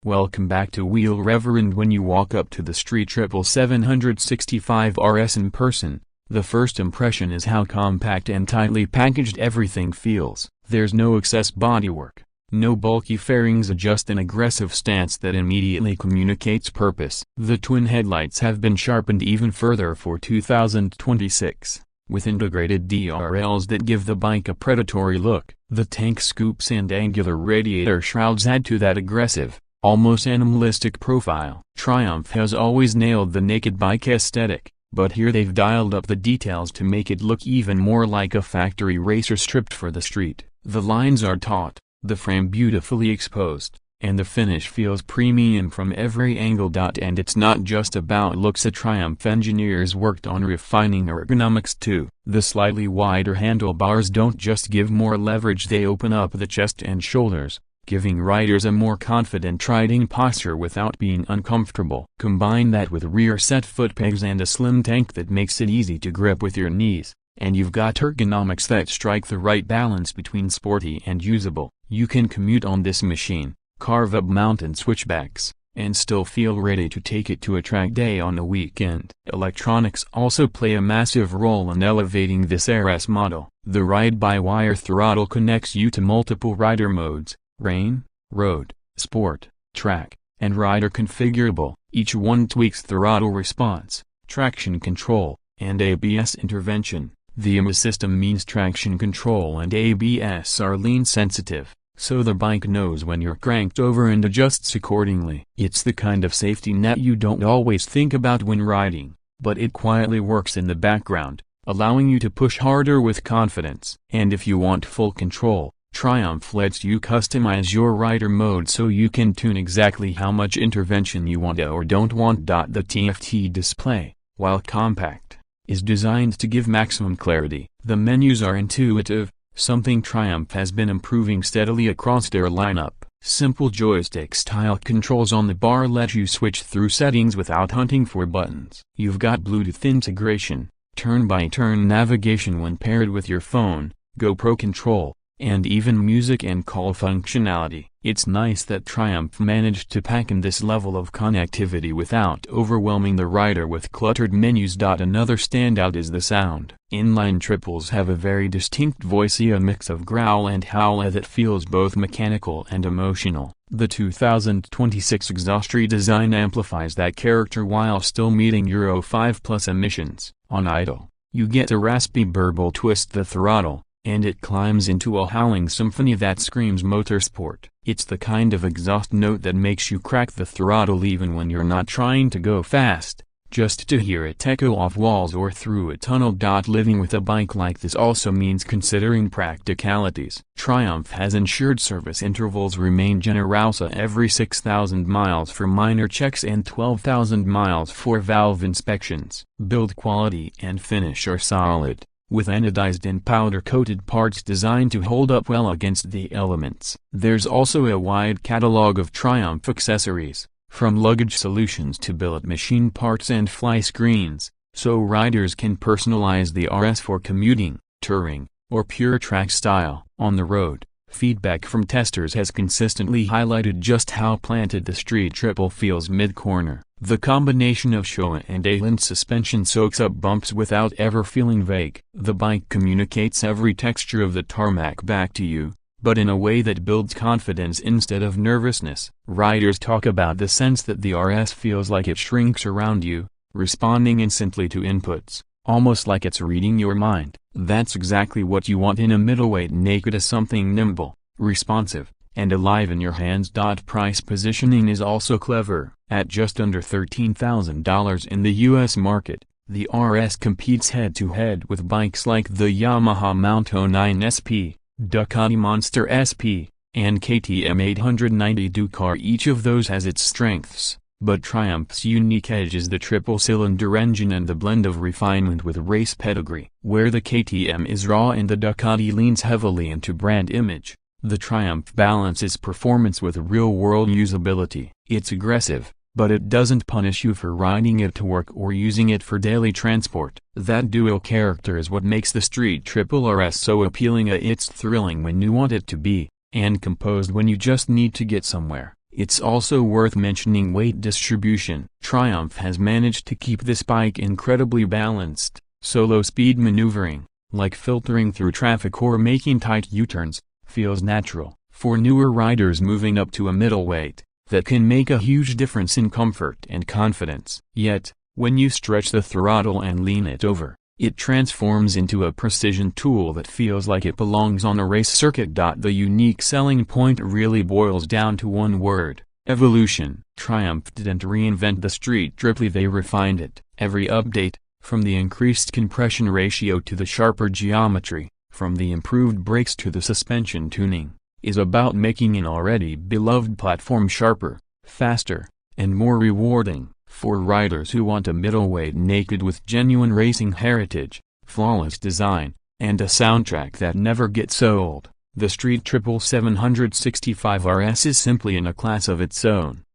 Welcome back to Wheel Reverend. When you walk up to the Street 765 RS in person, the first impression is how compact and tightly packaged everything feels. There's no excess bodywork, no bulky fairings, just an aggressive stance that immediately communicates purpose. The twin headlights have been sharpened even further for 2026, with integrated DRLs that give the bike a predatory look. The tank scoops and angular radiator shrouds add to that aggressive, almost animalistic profile. Triumph has always nailed the naked bike aesthetic, but here they've dialed up the details to make it look even more like a factory racer stripped for the street. The lines are taut, the frame beautifully exposed, and the finish feels premium from every angle. And it's not just about looks. The Triumph engineers worked on refining ergonomics too. The slightly wider handlebars don't just give more leverage, they open up the chest and shoulders, giving riders a more confident riding posture without being uncomfortable. Combine that with rear set foot pegs and a slim tank that makes it easy to grip with your knees, and you've got ergonomics that strike the right balance between sporty and usable. You can commute on this machine, carve up mountain switchbacks, and still feel ready to take it to a track day on a weekend. Electronics also play a massive role in elevating this RS model. The ride-by-wire throttle connects you to multiple rider modes: rain, road, sport, track, and rider configurable. Each one tweaks throttle response, traction control, and ABS intervention. The IMA system means traction control and ABS are lean sensitive, so the bike knows when you're cranked over and adjusts accordingly. It's the kind of safety net you don't always think about when riding, but it quietly works in the background, allowing you to push harder with confidence. And if you want full control, Triumph lets you customize your rider mode so you can tune exactly how much intervention you want or don't want. The TFT display, while compact, is designed to give maximum clarity. The menus are intuitive, something Triumph has been improving steadily across their lineup. Simple joystick-style controls on the bar let you switch through settings without hunting for buttons. You've got Bluetooth integration, turn-by-turn navigation when paired with your phone, GoPro control, and even music and call functionality. It's nice that Triumph managed to pack in this level of connectivity without overwhelming the rider with cluttered menus. Another standout is the sound. Inline triples have a very distinct voice, a mix of growl and howl that feels both mechanical and emotional. The 2026 exhaust redesign amplifies that character while still meeting Euro 5+ emissions. On idle, you get a raspy burble twist the throttle, and it climbs into a howling symphony that screams motorsport. It's the kind of exhaust note that makes you crack the throttle even when you're not trying to go fast, just to hear it echo off walls or through a tunnel. Living with a bike like this also means considering practicalities. Triumph has ensured service intervals remain generous every 6,000 miles for minor checks and 12,000 miles for valve inspections. Build quality and finish are solid, with anodized and powder-coated parts designed to hold up well against the elements. There's also a wide catalog of Triumph accessories, from luggage solutions to billet machine parts and fly screens, so riders can personalize the RS for commuting, touring, or pure track style. On the road, feedback from testers has consistently highlighted just how planted the Street Triple feels mid-corner. The combination of Showa and A-Link suspension soaks up bumps without ever feeling vague. The bike communicates every texture of the tarmac back to you, but in a way that builds confidence instead of nervousness. Riders talk about the sense that the RS feels like it shrinks around you, responding instantly to inputs, almost like it's reading your mind. That's exactly what you want in a middleweight naked, something nimble, responsive, and alive in your hands. Price positioning is also clever. At just under $13,000 in the US market, the RS competes head-to-head with bikes like the Yamaha MT-09 SP, Ducati Monster SP, and KTM 890 Duke. Each of those has its strengths, but Triumph's unique edge is the triple-cylinder engine and the blend of refinement with race pedigree. Where the KTM is raw and the Ducati leans heavily into brand image, the Triumph balances performance with real-world usability. It's aggressive, but it doesn't punish you for riding it to work or using it for daily transport. That dual character is what makes the Street Triple RS so appealing. It's thrilling when you want it to be, and composed when you just need to get somewhere. It's also worth mentioning weight distribution. Triumph has managed to keep this bike incredibly balanced, so low speed maneuvering, like filtering through traffic or making tight U-turns, feels natural. For newer riders moving up to a middleweight, that can make a huge difference in comfort and confidence. Yet, when you stretch the throttle and lean it over, it transforms into a precision tool that feels like it belongs on a race circuit. The unique selling point really boils down to one word: evolution. Triumph didn't reinvent the street triple, they refined it. Every update, from the increased compression ratio to the sharper geometry, from the improved brakes to the suspension tuning, is about making an already beloved platform sharper, faster, and more rewarding. For riders who want a middleweight naked with genuine racing heritage, flawless design, and a soundtrack that never gets old, the Street Triple 765 RS is simply in a class of its own.